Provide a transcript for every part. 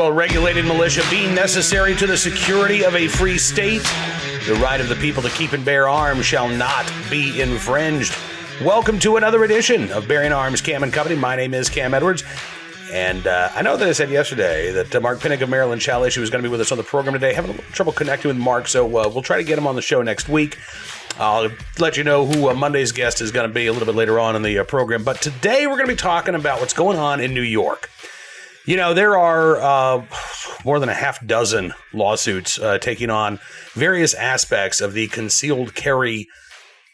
well-regulated militia being necessary to the security of a free state, the right of the people to keep and bear arms shall not be infringed. Welcome to another edition of Bearing Arms Cam and Company. My name is Cam Edwards, and I know that I said yesterday that Mark Pinnock of Maryland Chalice was going to be with us on the program today. Having a little trouble connecting with Mark, so we'll try to get him on the show next week. I'll let you know who Monday's guest is going to be a little bit later on in the program. But today we're going to be talking about what's going on in New York. You know, there are more than a half dozen lawsuits taking on various aspects of the Concealed Carry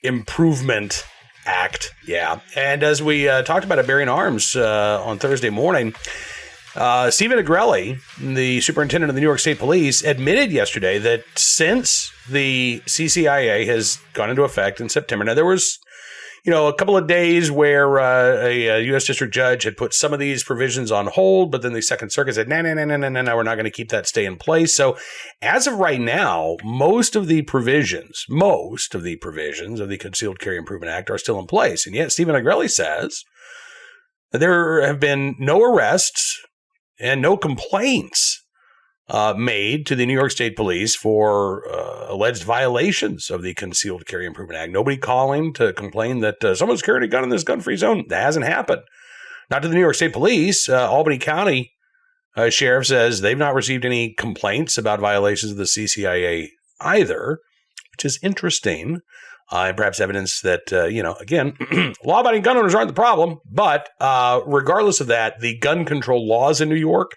Improvement Act. Yeah. And as we talked about at Bearing Arms on Thursday morning, Stephen Agrelli, the superintendent of the New York State Police, admitted yesterday that since the CCIA has gone into effect in September, now there was, a couple of days where a U.S. district judge had put some of these provisions on hold, but then the Second Circuit said, no, we're not going to keep that stay in place. So as of right now, most of the provisions of the Concealed Carry Improvement Act are still in place. And yet Stephen Agrelli says that there have been no arrests and no complaints made to the New York State Police for alleged violations of the Concealed Carry Improvement Act. Nobody calling to complain that someone's carrying a gun in this gun-free zone. That hasn't happened. Not to the New York State Police. Albany County Sheriff says they've not received any complaints about violations of the CCIA either, which is interesting. And perhaps evidence that, again, law-abiding gun owners aren't the problem. But regardless of that, the gun control laws in New York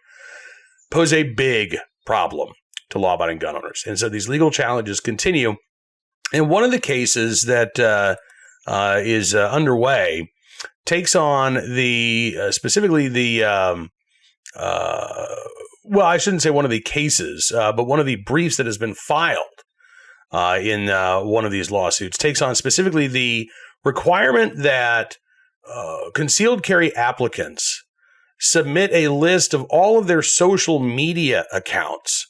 pose a big problem to law-abiding gun owners. And so these legal challenges continue. And one of the cases that is underway takes on specifically the I shouldn't say one of the cases, but one of the briefs that has been filed in one of these lawsuits takes on specifically the requirement that concealed carry applicants submit a list of all of their social media accounts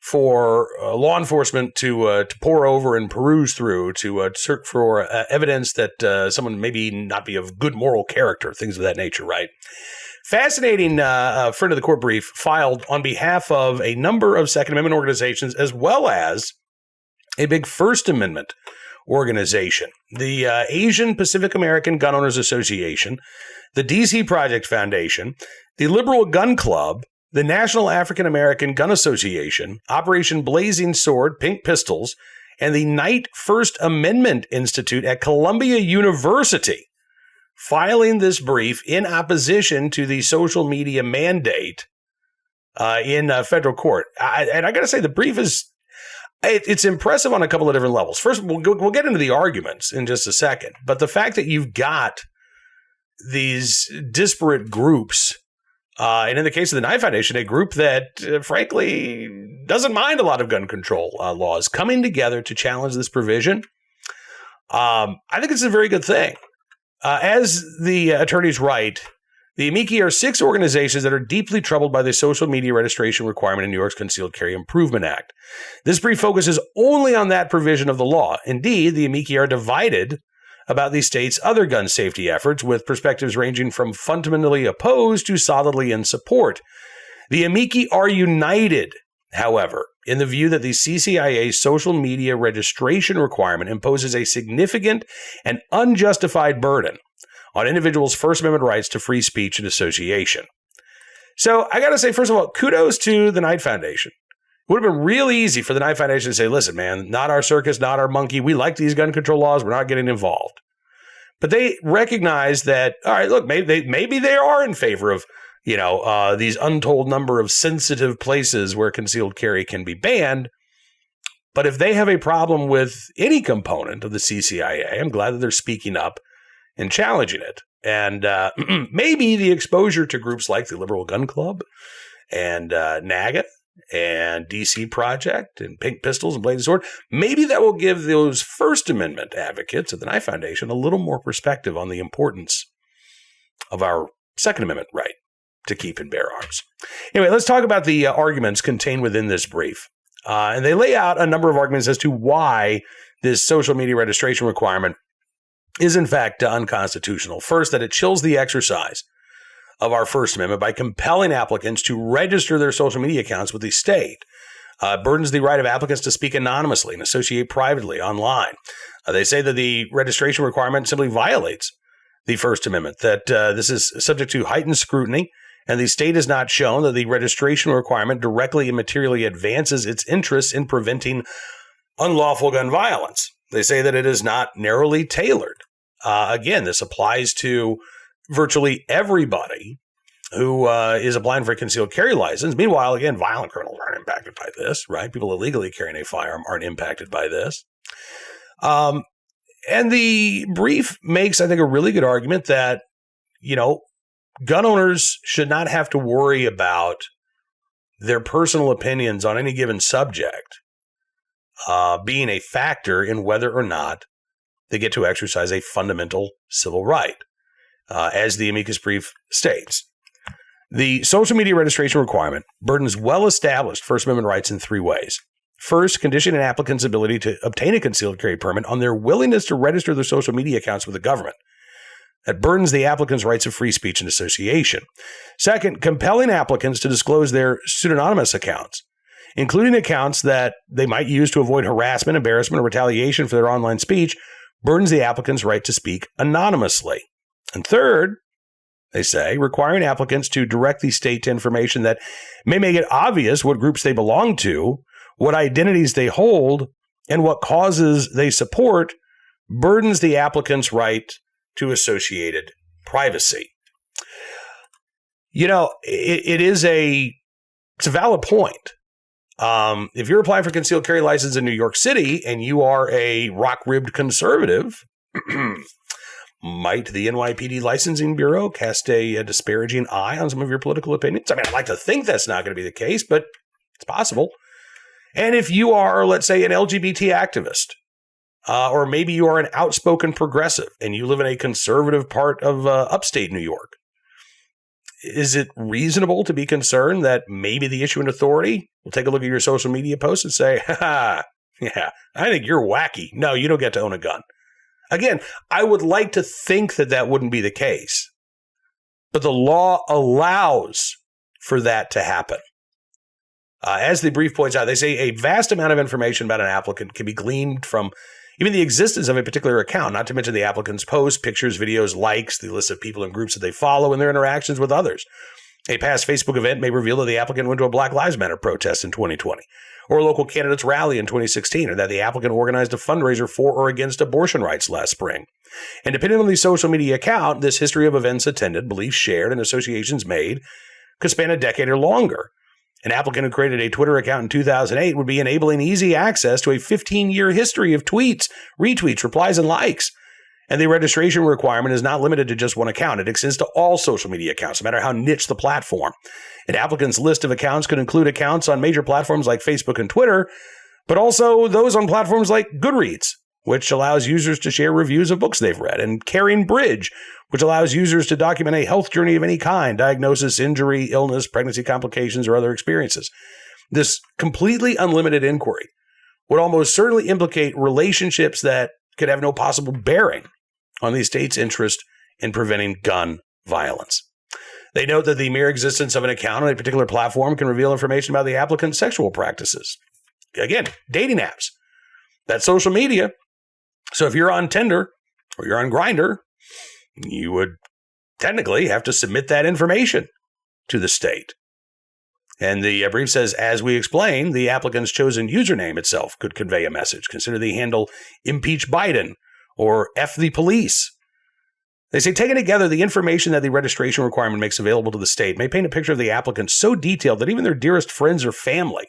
for law enforcement to pore over and peruse through to search for evidence that someone maybe not be of good moral character, things of that nature, right? Fascinating friend of the court brief filed on behalf of a number of Second Amendment organizations as well as a big First Amendment organization, the Asian Pacific American Gun Owners Association, the DC Project Foundation, the Liberal Gun Club, the National African American Gun Association, Operation Blazing Sword, Pink Pistols, and the Knight First Amendment Institute at Columbia University, filing this brief in opposition to the social media mandate in federal court. And I got to say, the brief is it's impressive on a couple of different levels. First, we'll get into the arguments in just a second, but the fact that you've got these disparate groups, and in the case of the Knight Foundation, a group that, frankly, doesn't mind a lot of gun control laws, coming together to challenge this provision, I think it's a very good thing. As the attorneys write, the amici are 6 organizations that are deeply troubled by the social media registration requirement in New York's Concealed Carry Improvement Act. This brief focuses only on that provision of the law. Indeed, the amici are divided about the state's other gun safety efforts, with perspectives ranging from fundamentally opposed to solidly in support. The amici are united, however, in the view that the CCIA's social media registration requirement imposes a significant and unjustified burden on individuals' First Amendment rights to free speech and association. So I got to say, first of all, kudos to the Knight Foundation. It would have been real easy for the Knight Foundation to say, listen, man, not our circus, not our monkey. We like these gun control laws. We're not getting involved. But they recognize that, all right, look, maybe they are in favor of, these untold number of sensitive places where concealed carry can be banned. But if they have a problem with any component of the CCIA, I'm glad that they're speaking up and challenging it. And maybe the exposure to groups like the Liberal Gun Club and NAGA and DC Project and Pink Pistols and Blazing Sword, maybe that will give those First Amendment advocates of the Knight Foundation a little more perspective on the importance of our Second Amendment right to keep and bear arms. Anyway, let's talk about the arguments contained within this brief. And they lay out a number of arguments as to why this social media registration requirement is in fact unconstitutional. First, that it chills the exercise of our First Amendment by compelling applicants to register their social media accounts with the state. Burdens the right of applicants to speak anonymously and associate privately online. They say that the registration requirement simply violates the First Amendment, that this is subject to heightened scrutiny, and the state has not shown that the registration requirement directly and materially advances its interests in preventing unlawful gun violence. They say that it is not narrowly tailored. Again, this applies to virtually everybody who is applying for a concealed carry license. Meanwhile, again, violent criminals aren't impacted by this, right? People illegally carrying a firearm aren't impacted by this. And the brief makes, I think, a really good argument that, gun owners should not have to worry about their personal opinions on any given subject being a factor in whether or not they get to exercise a fundamental civil right, as the amicus brief states. The social media registration requirement burdens well-established First Amendment rights in three ways. First, conditioning an applicant's ability to obtain a concealed carry permit on their willingness to register their social media accounts with the government. That burdens the applicant's rights of free speech and association. Second, compelling applicants to disclose their pseudonymous accounts, including accounts that they might use to avoid harassment, embarrassment, or retaliation for their online speech, burdens the applicant's right to speak anonymously. And third, they say, requiring applicants to direct the state to information that may make it obvious what groups they belong to, what identities they hold, and what causes they support, burdens the applicant's right to associated privacy. It's a valid point. If you're applying for concealed carry license in New York City and you are a rock-ribbed conservative, might the NYPD Licensing Bureau cast a disparaging eye on some of your political opinions? I mean, I'd like to think that's not going to be the case, but it's possible. And if you are, let's say, an LGBT activist, or maybe you are an outspoken progressive and you live in a conservative part of upstate New York, is it reasonable to be concerned that maybe the issuing authority will take a look at your social media posts and say, yeah, I think you're wacky. No, you don't get to own a gun. Again, I would like to think that that wouldn't be the case, but the law allows for that to happen. As the brief points out, they say a vast amount of information about an applicant can be gleaned from even the existence of a particular account, not to mention the applicant's posts, pictures, videos, likes, the list of people and groups that they follow, and their interactions with others. A past Facebook event may reveal that the applicant went to a Black Lives Matter protest in 2020, or a local candidate's rally in 2016, or that the applicant organized a fundraiser for or against abortion rights last spring. And depending on the social media account, this history of events attended, beliefs shared, and associations made could span a decade or longer. An applicant who created a Twitter account in 2008 would be enabling easy access to a 15-year history of tweets, retweets, replies, and likes. And the registration requirement is not limited to just one account. It extends to all social media accounts, no matter how niche the platform. An applicant's list of accounts could include accounts on major platforms like Facebook and Twitter, but also those on platforms like Goodreads, which allows users to share reviews of books they've read, and Caring Bridge, which allows users to document a health journey of any kind, diagnosis, injury, illness, pregnancy complications, or other experiences. This completely unlimited inquiry would almost certainly implicate relationships that could have no possible bearing on the state's interest in preventing gun violence. They note that the mere existence of an account on a particular platform can reveal information about the applicant's sexual practices. Again, dating apps. That's social media. So if you're on Tinder or you're on Grindr, you would technically have to submit that information to the state. And the brief says, as we explained, the applicant's chosen username itself could convey a message. Consider the handle Impeach Biden or F the police. They say, taken together, the information that the registration requirement makes available to the state may paint a picture of the applicant so detailed that even their dearest friends or family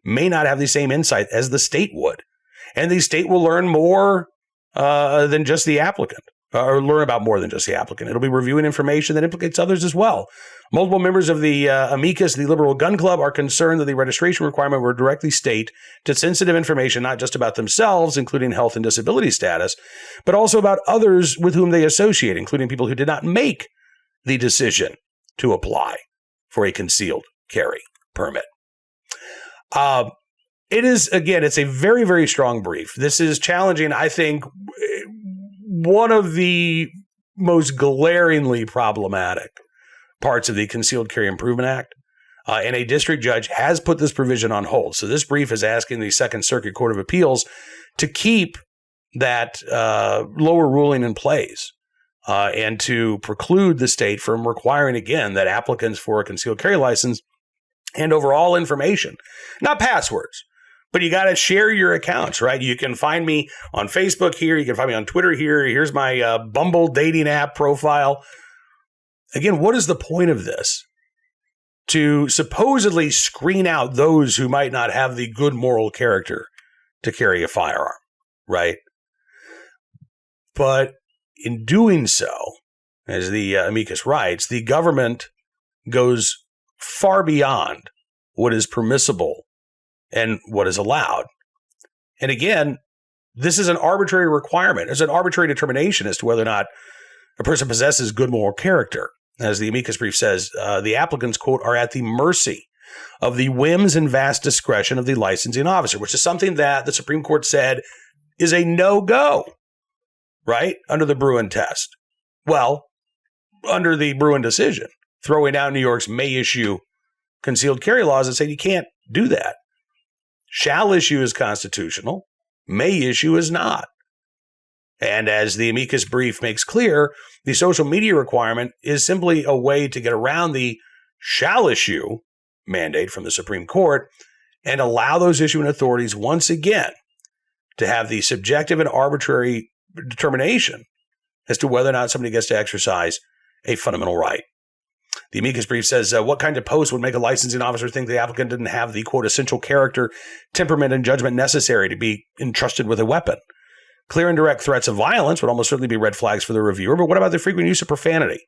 may not have the same insight as the state would. And the state will learn more than just the applicant. Or learn about more than just the applicant. It'll be reviewing information that implicates others as well. Multiple members of the amicus, the Liberal Gun Club, are concerned that the registration requirement will directly state to sensitive information, not just about themselves, including health and disability status, but also about others with whom they associate, including people who did not make the decision to apply for a concealed carry permit. It is, again, it's a very, very strong brief. This is challenging, I think, one of the most glaringly problematic parts of the Concealed Carry Improvement Act. And a district judge has put this provision on hold. So this brief is asking the Second Circuit Court of Appeals to keep that lower ruling in place and to preclude the state from requiring, again, that applicants for a concealed carry license hand over all information, not passwords, but you got to share your accounts, right? You can find me on Facebook here. You can find me on Twitter here. Here's my Bumble dating app profile. Again, what is the point of this? To supposedly screen out those who might not have the good moral character to carry a firearm, right? But in doing so, as the amicus writes, the government goes far beyond what is permissible and what is allowed. And again, this is an arbitrary requirement. It's an arbitrary determination as to whether or not a person possesses good moral character. As the amicus brief says, the applicants, quote, are at the mercy of the whims and vast discretion of the licensing officer, which is something that the Supreme Court said is a no-go, right, under the Bruin test. Well, under the Bruin decision, throwing out New York's may issue concealed carry laws and saying you can't do that. Shall issue is constitutional, may issue is not. And as the amicus brief makes clear, the social media requirement is simply a way to get around the shall issue mandate from the Supreme Court and allow those issuing authorities once again to have the subjective and arbitrary determination as to whether or not somebody gets to exercise a fundamental right. The amicus brief says, what kind of post would make a licensing officer think the applicant didn't have the, quote, essential character, temperament, and judgment necessary to be entrusted with a weapon? Clear and direct threats of violence would almost certainly be red flags for the reviewer, but what about the frequent use of profanity?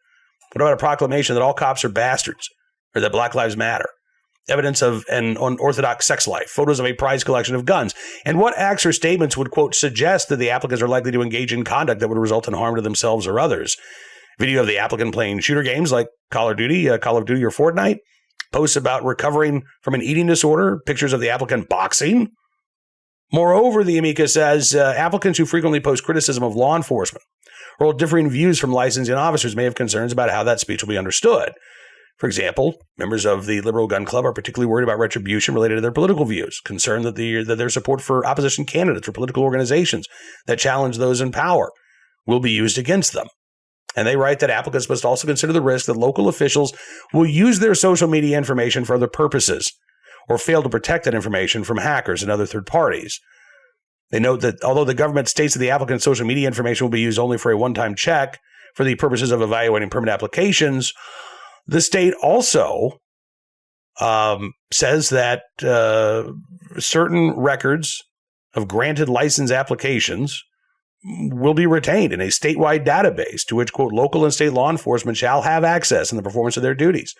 What about a proclamation that all cops are bastards or that Black Lives Matter? Evidence of an unorthodox sex life, photos of a prized collection of guns, and what acts or statements would, quote, suggest that the applicants are likely to engage in conduct that would result in harm to themselves or others? Video of the applicant playing shooter games like Call of Duty or Fortnite, posts about recovering from an eating disorder, pictures of the applicant boxing. Moreover, the amicus says applicants who frequently post criticism of law enforcement or hold differing views from licensing officers may have concerns about how that speech will be understood. For example, members of the Liberal Gun Club are particularly worried about retribution related to their political views, concerned that their support for opposition candidates or political organizations that challenge those in power will be used against them. And they write that applicants must also consider the risk that local officials will use their social media information for other purposes or fail to protect that information from hackers and other third parties. They note that although the government states that the applicant's social media information will be used only for a one-time check for the purposes of evaluating permit applications, the state also says that certain records of granted license applications will be retained in a statewide database to which, quote, local and state law enforcement shall have access in the performance of their duties.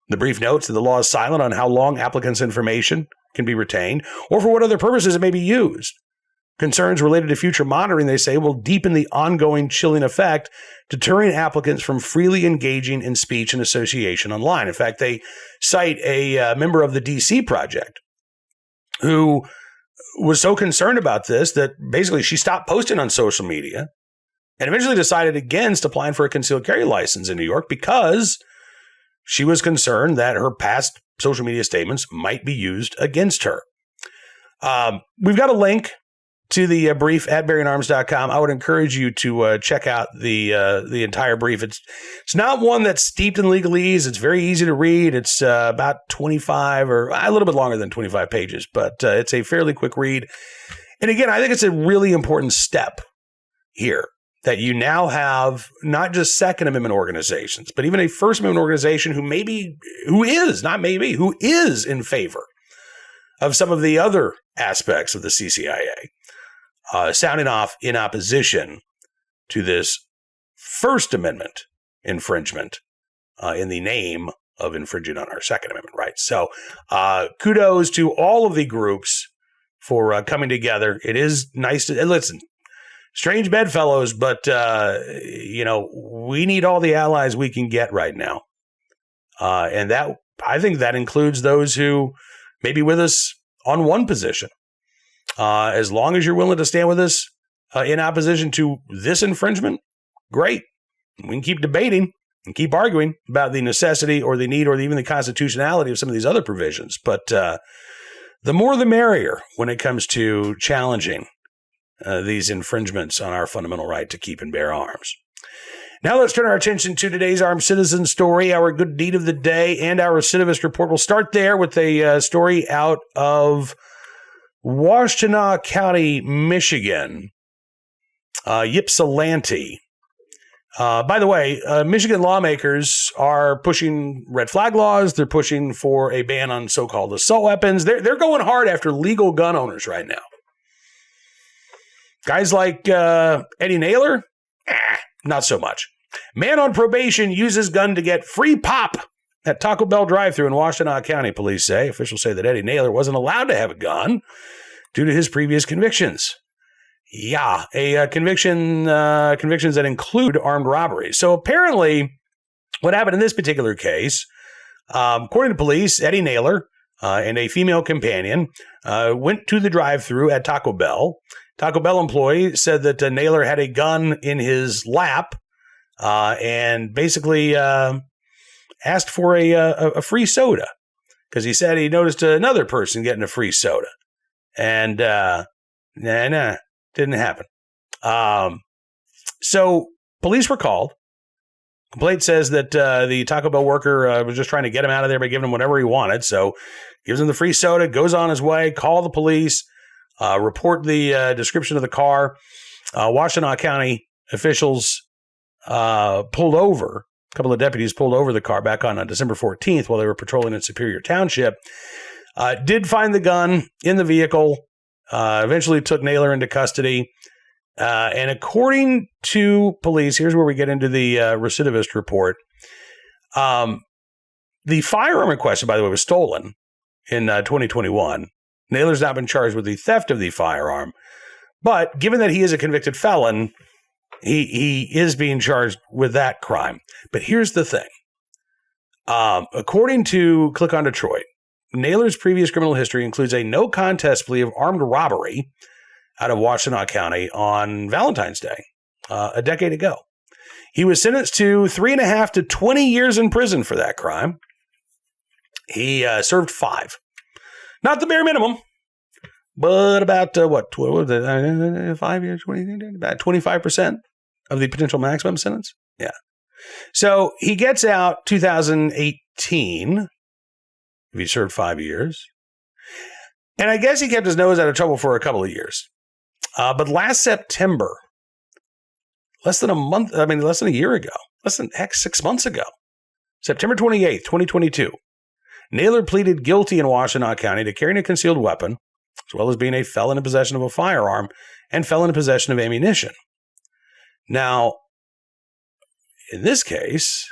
The brief notes that the law is silent on how long applicants' information can be retained or for what other purposes it may be used. Concerns related to future monitoring, they say, will deepen the ongoing chilling effect, deterring applicants from freely engaging in speech and association online. In fact, they cite a member of the DC Project who was so concerned about this that basically she stopped posting on social media and eventually decided against applying for a concealed carry license in New York because she was concerned that her past social media statements might be used against her. We've got a link to the brief at bearingarms.com. I would encourage you to check out the entire brief. It's not one that's steeped in legalese. It's very easy to read. It's about 25 or a little bit longer than 25 pages, but it's a fairly quick read. And again, I think it's a really important step here that you now have not just Second Amendment organizations, but even a First Amendment organization who is in favor of some of the other aspects of the CCIA, sounding off in opposition to this First Amendment infringement in the name of infringing on our Second Amendment rights. So kudos to all of the groups for coming together. It is nice to listen. Strange bedfellows, but, we need all the allies we can get right now. And that, I think that includes those who may be with us on one position. As long as you're willing to stand with us in opposition to this infringement, great. We can keep debating. and keep arguing about the necessity or the need or even the constitutionality of some of these other provisions. But the more the merrier when it comes to challenging these infringements on our fundamental right to keep and bear arms. Now let's turn our attention to today's Armed Citizen story, our good deed of the day, and our recidivist report. We'll start there with a story out of Washtenaw County, Michigan. Ypsilanti. By the way, Michigan lawmakers are pushing red flag laws. They're pushing for a ban on so-called assault weapons. They're going hard after legal gun owners right now. Guys like Eddie Naylor, not so much. Man on probation uses gun to get free pop at Taco Bell drive-thru in Washtenaw County, police say. Officials say that Eddie Naylor wasn't allowed to have a gun due to his previous convictions. Yeah, convictions that include armed robbery. So apparently, what happened in this particular case, according to police, Eddie Naylor and a female companion went to the drive-thru at Taco Bell. Taco Bell employee said that Naylor had a gun in his lap and basically asked for a free soda because he said he noticed another person getting a free soda. And nah, didn't happen. So police were called. Complaint says that the Taco Bell worker was just trying to get him out of there by giving him whatever he wanted. So gives him the free soda, goes on his way, call the police, report the description of the car. Washtenaw County officials pulled over. A couple of deputies pulled over the car back on December 14th while they were patrolling in Superior Township. Did find the gun in the vehicle. Eventually took Naylor into custody. And according to police, here's where we get into the recidivist report. The firearm in question, by the way, was stolen in 2021. Naylor's not been charged with the theft of the firearm. But given that he is a convicted felon, he is being charged with that crime. But here's the thing. According to Click on Detroit, Naylor's previous criminal history includes a no contest plea of armed robbery out of Washtenaw County on Valentine's Day, a decade ago. He was sentenced to 3.5 to 20 years in prison for that crime. He served 5. Not the bare minimum, but about, 5 years, 20, about 25% of the potential maximum sentence? Yeah. So he gets out 2018. If he served 5 years. And I guess he kept his nose out of trouble for a couple of years. But last September, less than a year ago, 6 months ago, September 28th, 2022, Naylor pleaded guilty in Washtenaw County to carrying a concealed weapon, as well as being a felon in possession of a firearm and felon in possession of ammunition. Now, in this case,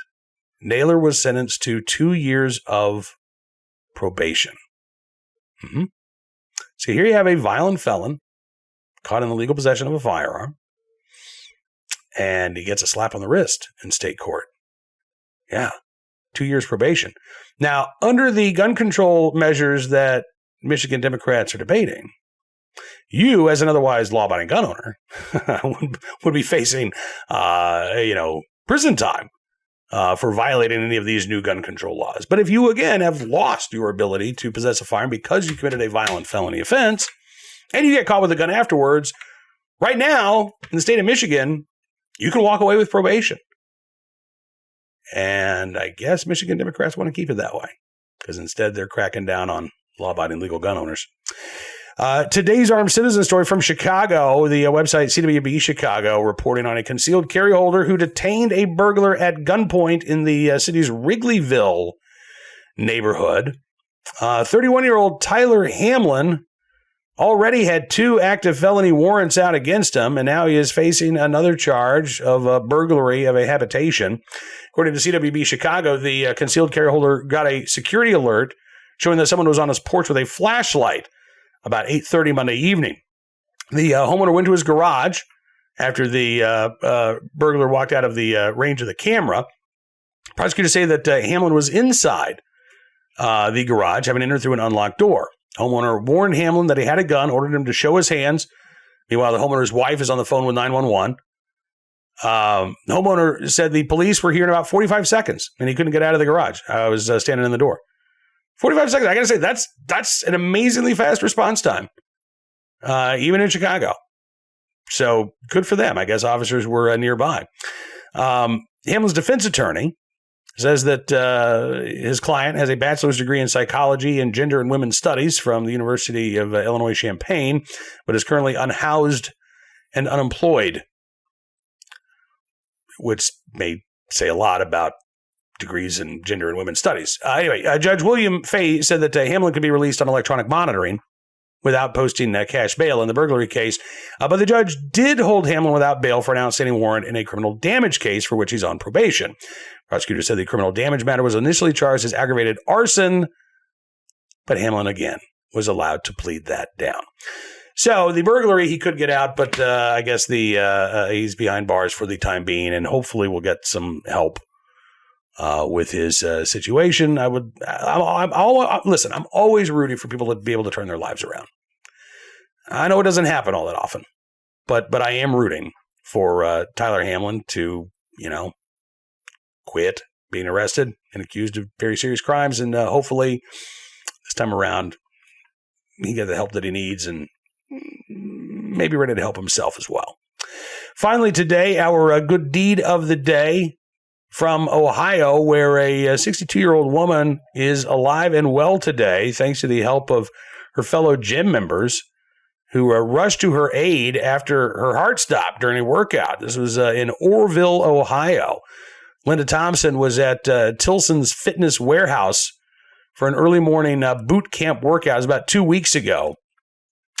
Naylor was sentenced to 2 years of probation. Mm-hmm. So here you have a violent felon caught in illegal possession of a firearm, and he gets a slap on the wrist in state court. Yeah, 2 years probation. Now, under the gun control measures that Michigan Democrats are debating, you, as an otherwise law-abiding gun owner, would be facing, prison time. For violating any of these new gun control laws. But if you, again, have lost your ability to possess a firearm because you committed a violent felony offense, and you get caught with a gun afterwards, right now, in the state of Michigan, you can walk away with probation. And I guess Michigan Democrats want to keep it that way, because instead they're cracking down on law-abiding legal gun owners. Today's Armed Citizen story from Chicago, the website CWB Chicago, reporting on a concealed carry holder who detained a burglar at gunpoint in the city's Wrigleyville neighborhood. 31-year-old Tyler Hamlin already had 2 active felony warrants out against him, and now he is facing another charge of burglary of a habitation. According to CWB Chicago, the concealed carry holder got a security alert showing that someone was on his porch with a flashlight about 8:30 Monday evening. The homeowner went to his garage after the burglar walked out of the range of the camera. Prosecutors say that Hamlin was inside the garage, having entered through an unlocked door. Homeowner warned Hamlin that he had a gun, ordered him to show his hands. Meanwhile, the homeowner's wife is on the phone with 911. Homeowner said the police were here in about 45 seconds and he couldn't get out of the garage. I was standing in the door. 45 seconds. I got to say, that's an amazingly fast response time, even in Chicago. So good for them. I guess officers were nearby. Hamlin's defense attorney says that his client has a bachelor's degree in psychology and gender and women's studies from the University of Illinois Champaign, but is currently unhoused and unemployed, which may say a lot about degrees in gender and women's studies. Anyway, Judge William Fay said that Hamlin could be released on electronic monitoring without posting cash bail in the burglary case. But the judge did hold Hamlin without bail for an outstanding warrant in a criminal damage case for which he's on probation. Prosecutor said the criminal damage matter was initially charged as aggravated arson, but Hamlin again was allowed to plead that down. So the burglary, he could get out, but I guess he's behind bars for the time being, and hopefully we'll get some help with his situation. Listen, I'm always rooting for people to be able to turn their lives around. I know it doesn't happen all that often, but I am rooting for Tyler Hamlin to, quit being arrested and accused of very serious crimes, and hopefully this time around he gets the help that he needs and maybe ready to help himself as well. Finally today, our good deed of the day from Ohio, where a 62-year-old woman is alive and well today thanks to the help of her fellow gym members who rushed to her aid after her heart stopped during a workout. This was in Orrville, Ohio. Linda Thompson was at Tilson's Fitness Warehouse for an early morning boot camp workout. It was about 2 weeks ago.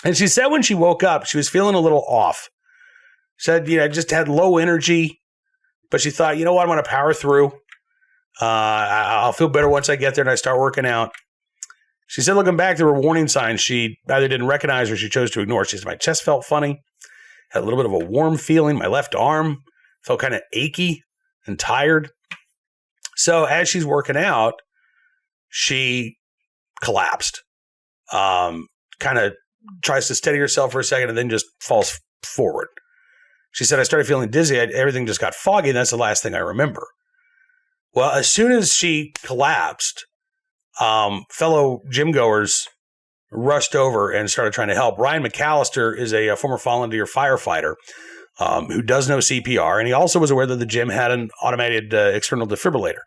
And she said when she woke up, she was feeling a little off. Said, just had low energy, but she thought, you know what, I'm going to power through. I'll feel better once I get there and I start working out. She said, looking back, there were warning signs she either didn't recognize or she chose to ignore. She said, my chest felt funny, had a little bit of a warm feeling. My left arm felt kind of achy and tired. So as she's working out, she collapsed, kind of tries to steady herself for a second and then just falls forward. She said, I started feeling dizzy. Everything just got foggy. And that's the last thing I remember. Well, as soon as she collapsed, fellow gym goers rushed over and started trying to help. Ryan McAllister is a former Fallen Deer firefighter who does know CPR. And he also was aware that the gym had an automated external defibrillator.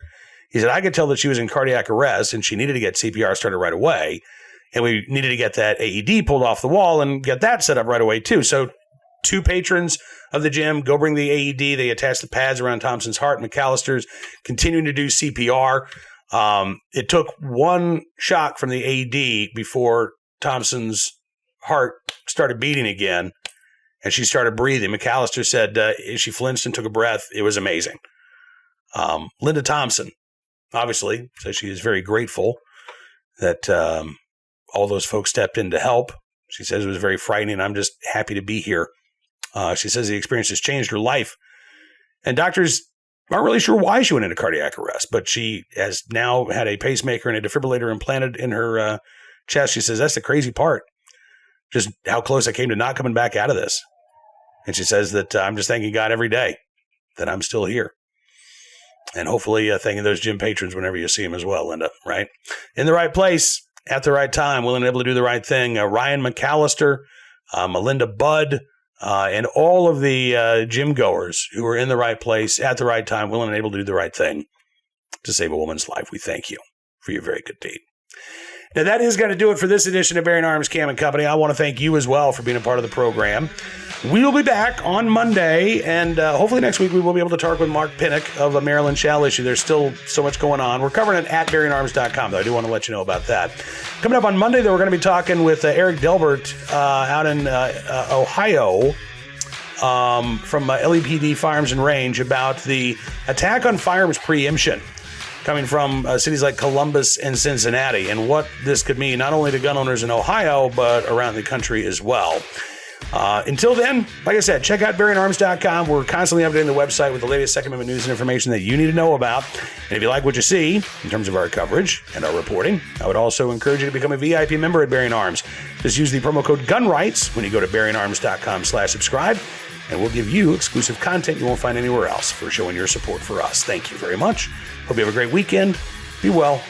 He said, I could tell that she was in cardiac arrest and she needed to get CPR started right away. And we needed to get that AED pulled off the wall and get that set up right away, too. So 2 patrons of the gym go bring the AED. They attach the pads around Thompson's heart. McAllister's continuing to do CPR. It took 1 shock from the AED before Thompson's heart started beating again, and she started breathing. McAllister said she flinched and took a breath. It was amazing. Linda Thompson, obviously, says she is very grateful that all those folks stepped in to help. She says it was very frightening. I'm just happy to be here. She says the experience has changed her life. And doctors aren't really sure why she went into cardiac arrest, but she has now had a pacemaker and a defibrillator implanted in her chest. She says, that's the crazy part. Just how close I came to not coming back out of this. And she says that I'm just thanking God every day that I'm still here. And hopefully thanking those gym patrons whenever you see them as well, Linda, right? In the right place, at the right time, willing and able to do the right thing. Ryan McAllister, Melinda Budd, and all of the gym goers who are in the right place at the right time, willing and able to do the right thing to save a woman's life. We thank you for your very good deed. Now, that is going to do it for this edition of Bearing Arms Cam & Company. I want to thank you as well for being a part of the program. We'll be back on Monday, and hopefully next week we will be able to talk with Mark Pinnock of a Maryland Shall issue. There's still so much going on. We're covering it at BearingArms.com, though. I do want to let you know about that. Coming up on Monday, though, we're going to be talking with Eric Delbert out in Ohio from LEPD Firearms and Range about the attack on firearms preemption coming from cities like Columbus and Cincinnati, and what this could mean not only to gun owners in Ohio, but around the country as well. Until then, like I said, check out BearingArms.com. We're constantly updating the website with the latest Second Amendment news and information that you need to know about. And if you like what you see in terms of our coverage and our reporting, I would also encourage you to become a VIP member at Bearing Arms. Just use the promo code GUNRIGHTS when you go to BearingArms.com/subscribe. and we'll give you exclusive content you won't find anywhere else for showing your support for us. Thank you very much. Hope you have a great weekend. Be well,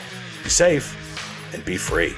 be safe, and be free.